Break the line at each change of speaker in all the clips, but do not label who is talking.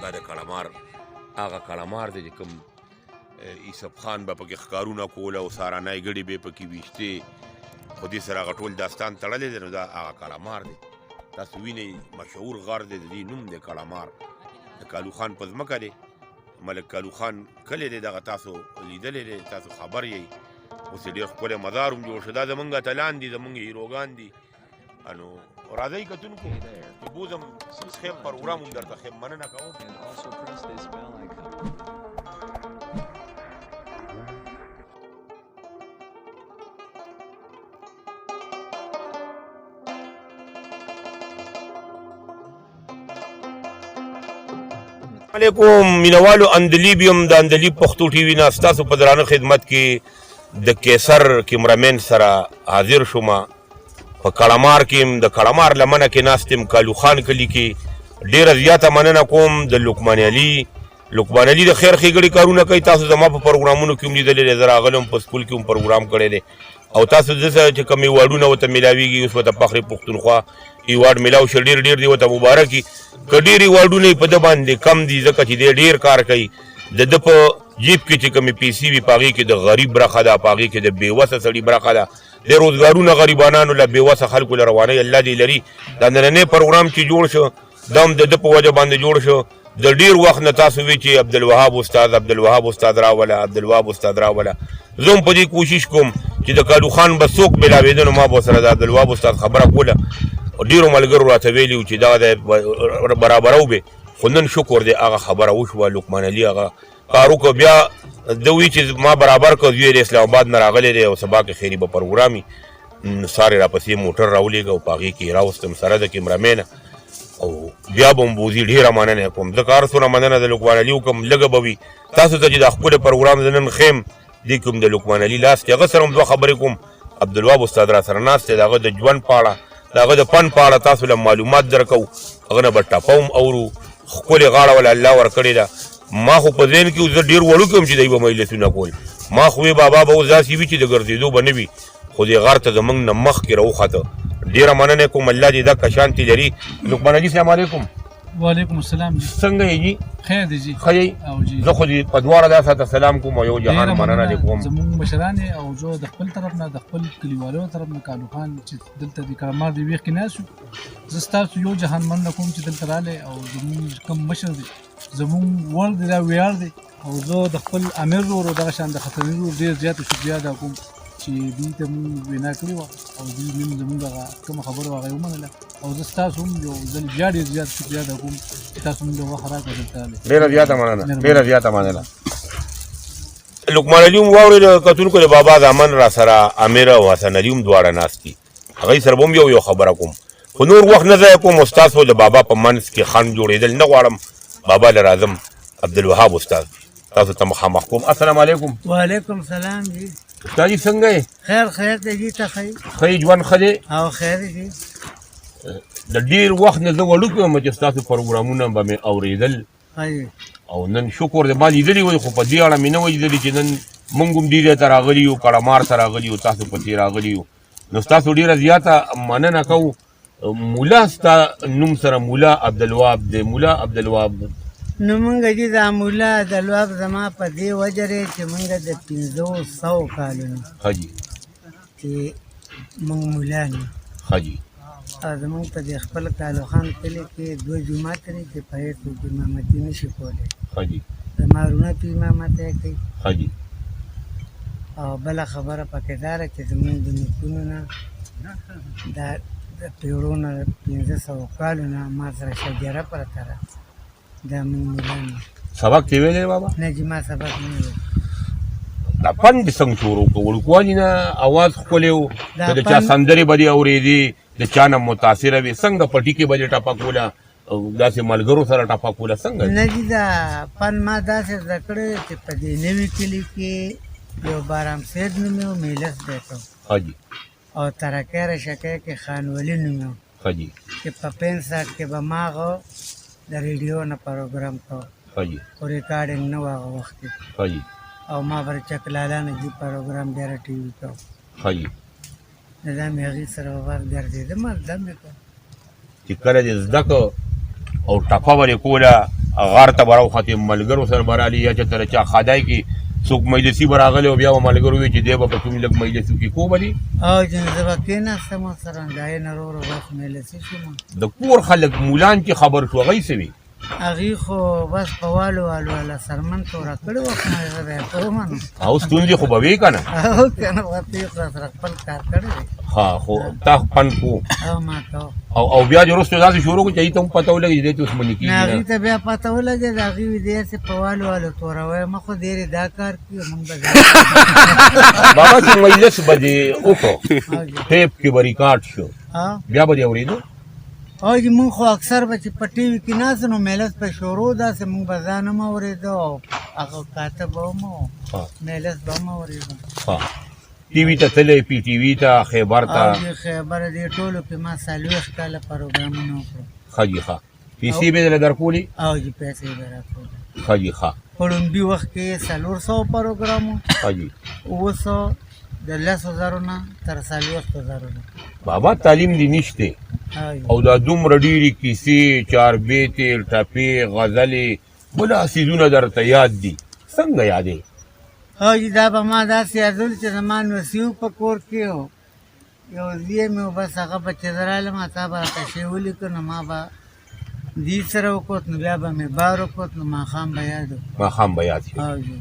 دا د کړمار هغه کړمار دی چې کوم یوسف خان به پکې ښکارونه کول او سارانۍ ګړې به یې پکې ویشتې خو دې سره هغه ټول داستان تړلی دی نو دا هغه کړمار دی تاسو وینئ مشهور غر دی د دې نوم دی کړمار د کالو خان په ځمکه دی ملک کالو خان کلی دی دغه تاسو لیدلی دی تاسو خبر یې اوس یې ډېر ښکلی مزار هم جوړ شو دا زمونږ اتلان دي زمونږ هیروګان دي نو راځئ کتونکو چې بوځم خیم پروګرام هم درته خیم مننه کوم علیکم مینوالو اندلیب یم د اندلیب پښتو ټي وي نه ستاسو په درانه خدمت کې د کیسر کیمرامین سره حاضر شوم په کړمار کې د کړمار لمنه کې ناست یم کالو خان کلي کې ډېره زیاته مننه کوم د لقمان علي د خیر ښېګړې کارونه کوي تاسو زما په پروګرامونو کې هم لیدلی دی زه راغلی په سکول کې هم پروګرام کړی دی او تاسو دسه چې کوم ایوارډونه ورته میلاویږي اوس ورته فخر پښتونخوا ایوارډ میلاو شو ډېر دی ورته مبارک وي که ډېر ایوارډونه یې په ده باندې کم دي ځکه چې دی ډېر کار کوي د ده په جیب کې چې کومې پیسې وي په هغې کې د غریب برخه ده په هغې کې د بېوسه سړي برخه ده د روزګارونه غریبانانو له بېوسه خلکو له روانۍ الله دې لري دا نننی پروګرام چې جوړ شو دا هم د ده په وجه باندې جوړ شو د ډېر وخت نه تاسو وی چې عبدالوهاب استاد راوله زه هم په دې کوشش کوم چې د کالو خان به څوک بېلاوېده نو ما به ورسره د عبدالوهاب استاد خبره کوله ډېرو ملګرو راته ویلي وو چې دغه دی برابرو به خو نن شکر دی هغه خبره وشوه لقمان علي هغه کار وکړه بیا ده وایي چې ما برابر کړ زوی د اسلام آباد نه راغلی دی او سبا کې خیري به پروګرام وي سارې راپسې موټر راولېږه او په هغې کې یې راوستم سره د کیمرامینه او بیا به م بوځي ډېره مننه کوم ځکه هر څومره مننه د لقمان علي وکړم لږه به وي تاسو ته چې دا ښکلی پروګرام زه نن ښیم دې کوم د لقمان علي لاس دی هغه سره هم دوه خبرې کوم عبدالوهاب استاد را سره ناست دی د هغه د ژوند په اړه د هغه د فن په اړه تاسو له معلومات درکوو هغه نه به ټپه هم اورو ښکلې غاړه وله الله ورکړې ده ما خو په ذهن کې زه ډېر وړوکی یم چې دی به مجلسونه کول ما خو بابا به اوس داسې وي چې د ګرځېدو به نه وي خو دې غر ته زمونږ نه مخکې راوخته ډېره مننه کوم الله دې دا کشانتي لري لقمان علي السلام علیکم
وعلیکم السلام جی
څنګه یې جي
خیر دی جی
ښه یې
او جی
زه خو دې په دواړه دا ساته سلام کوم او یو جهان مننه دې کوم
زمونږ مشران او زه د خپل طرف نه د خپل کلیوالو طرف نه کالو خان چې دلته د کړمار د ویښ کې ناست شو زه ستاسو یو جهان مننه کوم چې دلته راغلی او زمونږ کوم مشر دی زمونږ ور دی دا ویاړ دی او زه د خپل امیر ورور دغه شان د خطرني ورور ډېر زیاته شکریه ادا کوم چې دوی ته مونږ وینا کړې وه او دوی نن زمونږ هغه کومه خبره وه هغه یې ومنله او زه ستاسو هم یو ځل بیا ډېر زیات شکریه ادا کوم چې تاسو مونږ د وخت راکړه دلته راغلئ
ډېره زیاته مننه لقمان علي هم واورېده کتونکو د بابا زامن را سره امیر او حسن علي هم دواړه ناست دي هغوی سره به هم یو خبره کوم خو نور وخت نه ضایع کوم استاد خو د بابا په منځ کې خنډ جوړېدل نه غواړم بابا له راځم عبدالوهاب استاد تاسو ته مخامخ کوم السلام علیکم
وعلیکم سلام جی
استاد جي څنګه یې
خیر دی جی ته
ښه ژوند ښه دی
او خیر جی
د ډېر وخت نه زه وړوکی یم چې ستاسو پروګرامونه به مې اورېدل او نن شکر دی ما لیدلي وی خو په دې اړه مې نه وه لیدلي چې نن مونږ هم دې ته راغلي یو کړمار ته راغلي یو تاسو پسې راغلي یو نو ستاسو ډېره زیاته مننه کوو مولا ستا نوم سره مولا عبدالوهاب دی مولا عبدالوهاب
نو مونږ جی دا مولا عبدالوهاب زما په دې وجه دی چې مونږ د 500 کالونو
ښه جي
چې مونږ مولا نه
ښه جي
او زمونږ په دې خپل کالو خان کلي کې 2 جومات دی چې په هېڅ څوک امامتي نه شي کولی
ښه جي
زما وروڼه په امامت یې کوي
ښه جي
او بله خبره پکې دا ده چې زمونږ د نیکونو نه دا د پیړو نه 500 کالو نه ما سره شجره پرته ده دا مونږ مولا نه
سبق دې ویلی بابا
نه جي ما سبق نه ویلی
دا فن دې څنګه شروع کړو وړوکوالي نه اواز ښکلی و که د چا سندرې به دې اورېدې د چا نه متاثره وې څنګه په ټیکې به دې ټپه کوله داسې ملګرو سره ټپه کوله څنګه
نه جي دا فن ما داسې زده کړی چې په دې نوي کلي کې یو بارام سید نوم یې و میلس بیته
ښه جي
او ترکۍ رشکۍ کې خان ولي نوم یې و
ښه جي
چې په 65 کې به ما هغه د ریډیو نه پروګرام کوو
ښه جي
خو ریکارډینګ نه و هغه وخت کې
ښه جي
او ما پر چکلالا نه جي پروګرام ډېره ټي وي کوو
ښه جي
دا مې هغې سره ور ګرځېدم زده مې کړ
چې کله دې زده کړه او ټپه به یې کوله غار ته به راوختې ملګرو سره به رالي یا چې تر چا خدای کې څوک مجلسي به راغلی او بیا به ملګرو وي چې دی به په کوم لږ مجلس وکړي کو به دي
او جن زه به کېناستم ورسره دای نه ورو ورو وخت مجلسي شوم
د کور خلک مولان چې خبر شو هغوی څه وي
هغې خو بس په والو والا سرمن توره کړې وه خو زه به یې ته ومنم
او ستونزې خو به وي که نه
او که نه به ته یې راسره خپل کار کړی دی
ها خو تا پن کو
او ما ته
او بیا چې وروسته داسې شروع کړو چې هغې ته هم پته ولګي چې دی ته اوس منې
نه
کېږي
هغې
نه
ته بیا پته ولګېد هغې وي دی هسې په والو توروی مه خو ډېرې دا کار کړي مونږ به
بابا چې مجلس به دې وکړو ټیپ کې به ریکارډ شو بیا به دې اورېدو
او چې مونږ خو اکثر به چې په ټي وي کې ناست نو مجلس په شروع داسې مونږ به ځان هم اورېده او هغه کاتب به هم و مجلس به هم اورېده
ها ټي وي ته تللی پی ټي وي ته خیبر
او
ته
دې خیبر دې ټولو کې ما 40 کاله پروګرامونه وکړو
ښه جي ښه پیسې به یې درله درکولې
او چې پیسې به راکړو
ښه جي ښه
په لومبي وخت کې 400 پروګرام و
ښه جي
900 د 10,000 نه تر 40,000
بابا تعلیم دې نشته او دا دومره ډېرې کیسې چاربیتې ټپې غزلې بله څیزونه درته یاد دي څنګه یادې
او چې دا به ما داسې یادول چې زما نوسیو په کور کې و یو زوی مې و بس هغه به چې زه رالم تا به راته شی ولیکه نو ما به دې سره وکوت نو بیا به مې بار وکوت نو ماښام به یاد و
ماښام به یاد شي
او جی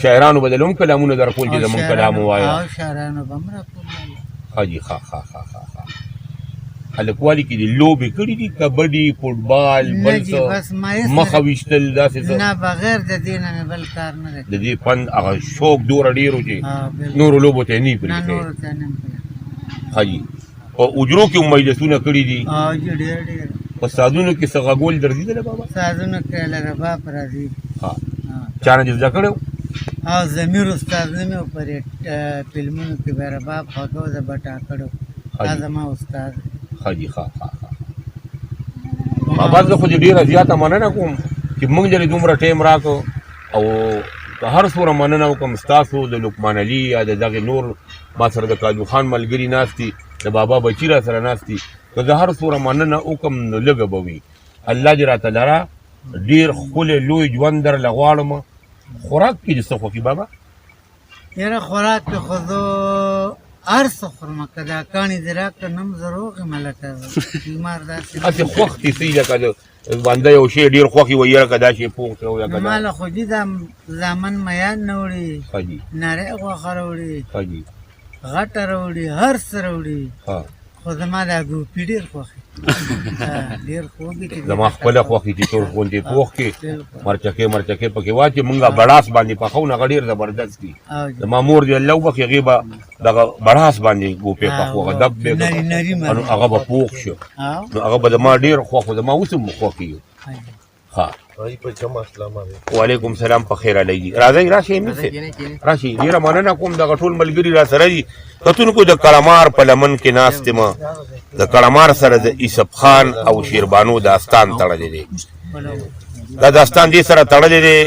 شاعرانو به دله هم کلامونه درکول چې زمونږ کلام ووایه
او شاعرانو به هم راکول
ښه جي ښه ښه ښه ښه هلکوالي کې دې لوبې کړي دي کبډي فوټبال
نه
بل
جی
څه
بس ما هېڅ
مخه ویشتل داسې څه
نه بغیر د دې نه مې بل کار نه دی
د دې فن هغه شوق دومره ډېر و چې
بالکل.
نورو لوبو ته یې نه
نه
پرېښی
نورو ته نه م کړی.
ښه جي په اجرو کې هم مجلسونه کړي دي
او جی ډېر ډېر
په سازونو کې څه غږول درځېدلی بابا
سازونه کې لږه باپ راځي
ها چا نه دې زده کړی و
او ضمیر استاد نه مې و پر فلمونو کې به رباب غږو زه به ټاکړو دا زما استاد
ښه جي ښه ښه ښه بابا زه خو دې ډېره زیاته مننه کوم چې موږ دې دومره ټایم راکړو او که هر څومره مننه وکړم ستاسو د لقمان علي یا د دغې نور ما سره د کاجو خان ملګري ناست دي د بابا بچي را سره ناست دي که زه هر څومره مننه وکړم نو لږه به وي الله دې راته لره ډېر ښکلی لوی ژوند درله غواړم خوراک کې دې څه خوښي بابا
یاره خوراک کې خو زه هر څه خورم که دا کاڼي دې راکړه نه م زه روغ یم هلکه بیمار داسې
هسې خوښ دې څه لکه د بنده یو شی ډېر خوښ وي یاره که دا شی پوخ شو یا که
نو
دا
ماله خو دي دا زامن میان نه وړي
ښه جي
نری غوښه راوړي
ښه جي
غټه راوړي هر څه راوړي
ها
خو زما دا ګروپي ډېر خوښ ډېر خوږ دي چې
زما خپله خوښي چې ټول غونډې پوخ کې
بالکل.
مرچکې پکې واچې مونږه بړاس باندې پخو نه هغه ډېر زبردست دي
او جی.
زما مور دې الله وبخښي هغې به دغه بړاس باندې ګوپې پخو هغه دب به
نري نري
نو هغه به پوخ شو
او
نو هغه به زما ډېر خوښ و زما اوس هم خوښ یو ها وعلیکم سلام په خیر علی راځئ راشئ مې راشئ ډېره مننه کوم دغه ټول ملګري را سره دي کتونکو د کړمار په لمن کې ناست یم د کړمار سره د یوسف خان او شیربانو داستان تړلی دی دا داستان دې سره تړلی دی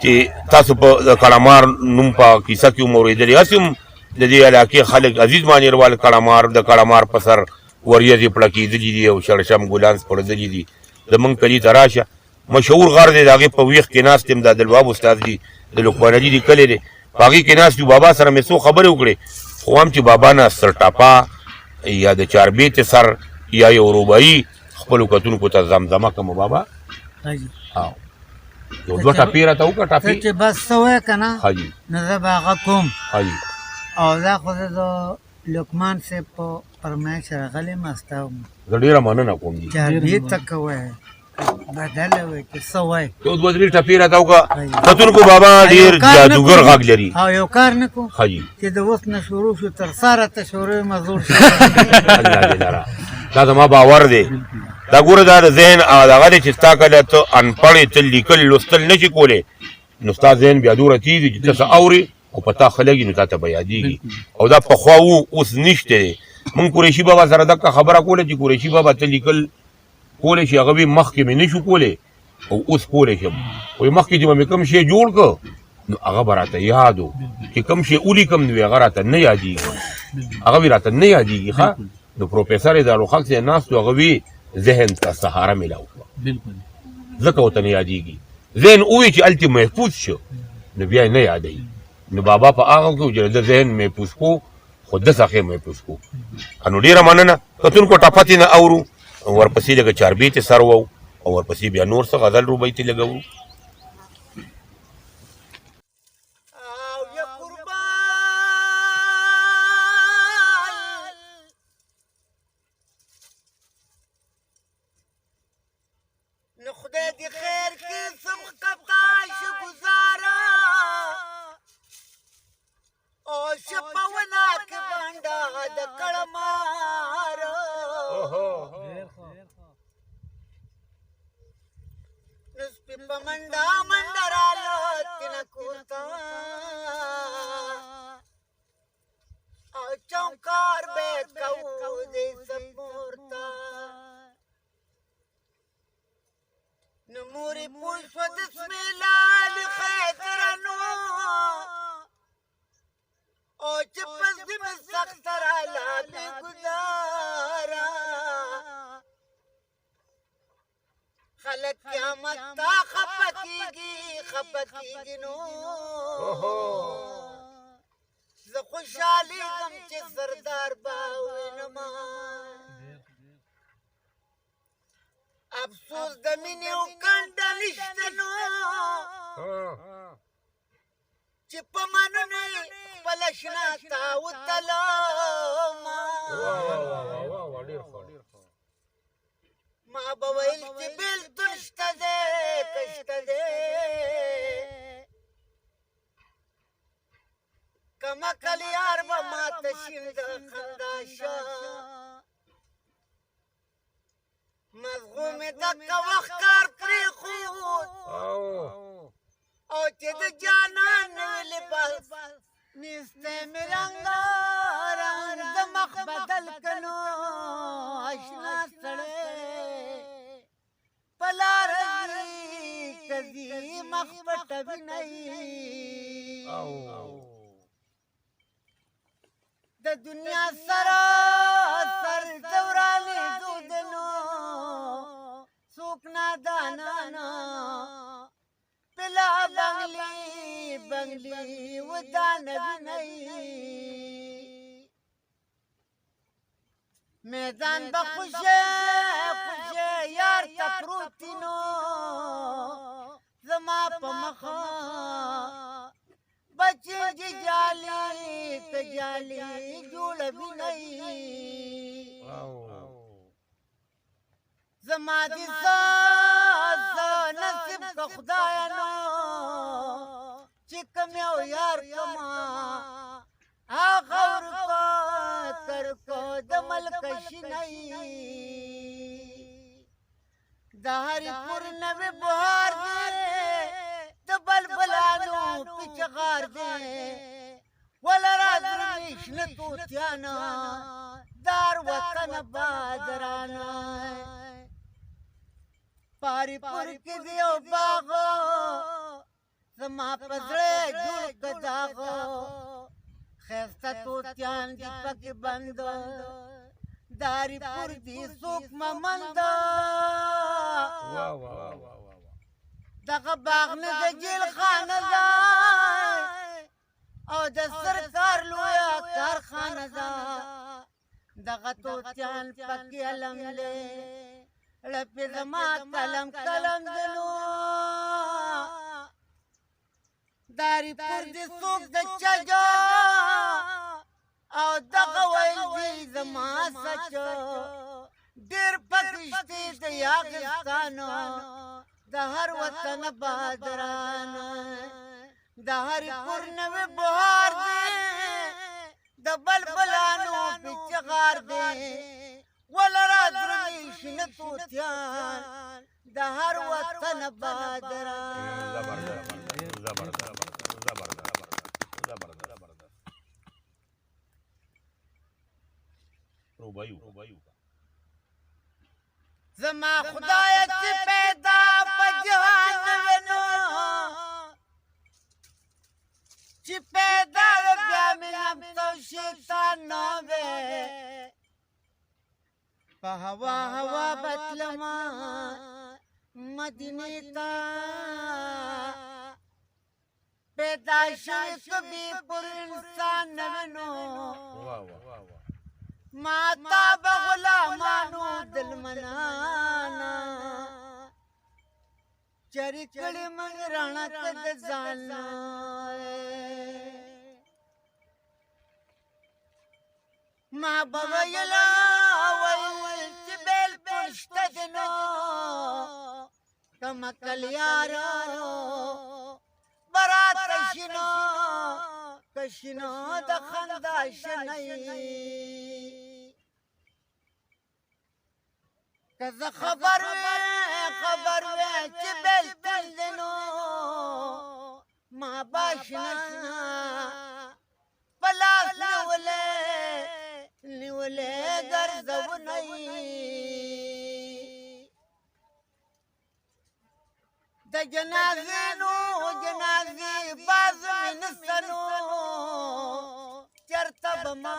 چې تاسو په د کړمار نوم په کیسه کې هم اورېدلي هسې هم د دې علاقې خلک عزیز مانیروال کړمار د کړمار په سر وریځې پړکېدلي دي او شړشم ګلان سپړدلي دي زمونږ کلي ته راشه مشهور غر دی د هغې په ویښ کې ناست یم د عبدالوهاب استاد دي د لقمان علي لیکلی دی په هغې کې ناست یو بابا سره مې څو خبرې وکړې خو هم چې بابا نه سرټاپا یا د چاربیتې سر یا یو روبایي خپلو کتونکو ته زمزمه کړم بابا او یو دوه ټپې راته وکړه
ته
ټپې
چې بس څه وایې که نه
ښه جي
نو زه به هغه کوم
ښه جي
او دا خو زه د لقمان صاحب په فرمایش راغلی یم ستا وم
زه ډېره مننه کوم جي
چاربیت ته که وایې بدله وایې چې څه وایې
یو دوه درې ټپې راته وکړه کتونکو بابا ډېر جادوګر غږ لري
او یو کار نه کوم
ښه جي
چې د اوس نه شروع شو تر ساره ته شروع مزور شو
الله دې لره دا زما باور دی دا ګوره دا د ذهن دغه دی چې ستا کله ته انپړې ته لیکل لوستل نه شي کولی نو ستا ذهن بیا دومره تېز دی چې ته څه اورې او په تا ښه لګي نو تا ته به یادېږي او دا پخوا و اوس نشته دی مونږ قریشي بابا سره دقه خبره کوله چې قریشي بابا ته لیکل کولی شي هغه وي مخکې مې نه شو کولی او اوس کولی شم وایي مخکې چې به مې کوم شی جوړ کړ نو هغه به راته یاد و چې کوم شی ولیکم نو هغه راته نه یادېږي هغه وی راته نه یادېږي ښه نو پروفیسر دارالخلق صاحب ناست و هغه وي ذهن ته سهاره میلاو کړه
بالکل
ځکه ورته نه یادېږي. ذهن ووایي چې هلته محفوظ شو نو بیا یې نه یادوي. نو بابا په هغه کې چې د ذهن محفوظ کو خو ده څخه محفوظ کو. نو ډېره مننه کتونکو، ټپه ترې نه اورو، ورپسې لږه چاربیتې سر وو او ورپسې بیا نور څه غزل روبیتې لګوو.
نو خدای دې خیر کړي سبقتا شګزارا او شپونا کې باندې د کړمار نس په منډا منډرالو تن کوتا او چوکار به کو دې سپورتا نموری پوشو دسمیلال خیترنو او چپس دم سختر علا بی گزارا خلق قیامت تا خپکیگی نو ز خوشحالی غم چه سردار باوی نمان افسوس د مینې او کنډه نشته نو چې په مننه خپله شنه تا وتلما ما به ویل چې بېلتون شته دی که شته دی کمکل یار به ماته شین د خندا شه مضغوم دکا وقت کار پری خود او چه د جانان لباس نیسته مرنگا رنگ مخ بدل کنو اشنا سڑے پلا رضی کذی مخ پٹ بھی نہیں د دنیا سرا سر دورانی دودنو سوکنا دانانا پلا بنگلی ودان بھی نہیں میدان بخوشے یار تپروتینو زما پا مخا بچے جی جالی تجالی جوڑ بھی نہیں زما دی ساز نصیب کا خدایا نو چکم یو یار کما آخور کو تر کو دمل کشی نہیں دہری پور نوی بہار دے دبل بلانو پچغار دے ولرا درمیش نتوتیانا دار وطن بادرانا پاری پور کی دیو باغو زما پزرے جوڑ کداغو خیستا توتیان دی پک بندو داری پور دی سوک ممندو دغه باغ نه د جیل خانه ده او د سرکار لویا کارخانه ده دغه توتیان پکې علم لې لپې زما کلم دنو داری پر دې څوک د چجا او دغه ویل دي زما سچو ډېر پکشتې د یاغستانو د هر وطن بادران د هر پور نوی بهار دی د بلبلانو پچغار دی ولرا درمیش نتوتیان د هر وطن بادران زما خدای چې پیدا په جهان ونو چې پیدا بیا مې نفس شیطان نو وې په هوا بتلما مدینے کا پیدا شوی کبھی پر انسان نوینو ماتا بغلامانو دل منانا چری کڑی منگ رانا کد زانا ما بویلا ویل چی بیل پرشت دنو کمکل یارو برات کشنو د خنداش نئی کز خبر وی چی بیل تل دنو ما باشنا پلاس نیولے گرزو نئی دا جنازی باز منستنو چرتب ما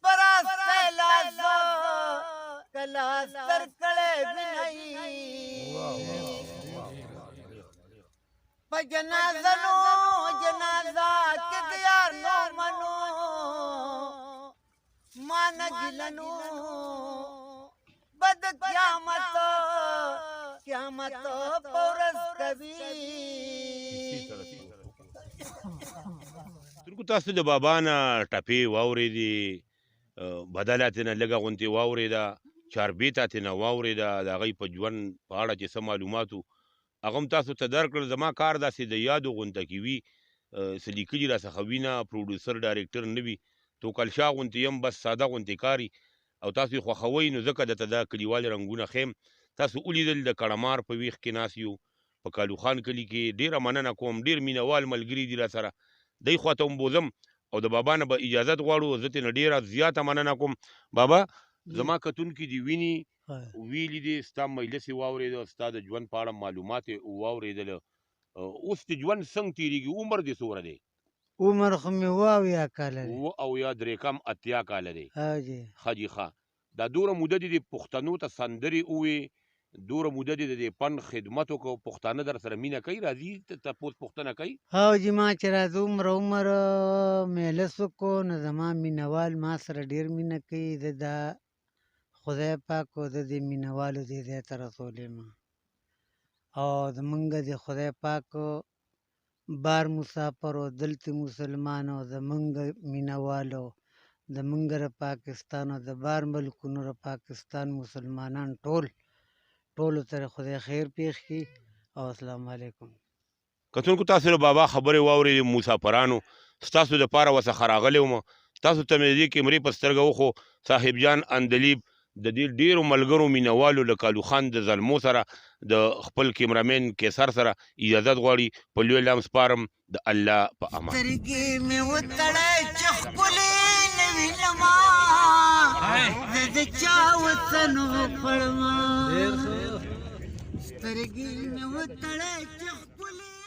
پراس سیلازو کلاس ترکڑے بنائی پا جنازہ کی دیار نو منو مانا جلنو بد قیامت پورس کبھی
ترکو تاسو د بابا نه ټپې واورېدې بدله ترېنه لږه غوندې واورېده چاربیته ترېنه واورېده د هغوی په ژوند په اړه چې څه معلومات وو هغه هم تاسو ته درکړل زما کار داسې د یادو غونته کې وي څه لیکلي راڅخه وینه پروډیوسر ډایرکټر نه وي توکل شاه غوندې یم بس ساده غوندې کار او تاسو یې خوښوئ نو ځکه درته دا کلیوال رنګونه ښیم تاسو ولیدل د کړمار په ویښ کې ناست یو په کالو خان کلي کې ډېره مننه کوم ډېر مینوال ملګري دي راسره دی خواته هم بوځم او د بابا نه به اجازت غواړو زه ترېنه ډېره زیاته مننه کوم بابا زما کتونکي دي ویني ویلي دي ستا مجلس یې واورېده ستا د ژوند په اړه معلومات یې واورېدله اوس د ژوند څنګه تېرېږي عمر دې څومره دی
عمر خو مې 78 کاله دی
78 اتیا کاله دی
جی
ښه جي ښه دا دوره موده دې د پښتنو ته سندرې ووې دوره موده دې د فن خدمت وکړو پښتانه در سره مینه کوي راځي تپوس پوښتنه کوي
جی ما چې راځو عمر مېلس وکړو نو زما مینوال ما سره ډېر مینه کوي زه دا خدای پاک او د دې مینوالو دې ځای ته رسولی یم او زمونږ د خدای پاک بار مسافر او دلته مسلمان او زمونږ مینوالو زمونږ د پاکستان او د بار ملکونو د پاکستان مسلمانان ټولو ته خدای خیر پېښ کړي او السلام علیکم
کتونکو تاسو د بابا خبرې واورېدې مسافرانو ستاسو دپاره ورڅخه راغلی وم تاسو ته مې د دې کیمرې په سترګه وښو صاحب جان اندلیب د دې ډېرو ملګرو مینوالو له کالو خان د زلمو سره د خپل کیمرامین کیسر سره اجازت غواړي په لوی لام سپارم د الله په امان
سترګې مې وتړی چې ښکلې نه وینما زه د چا وطن وخوړما سترګې مې وتړی چې ښکلې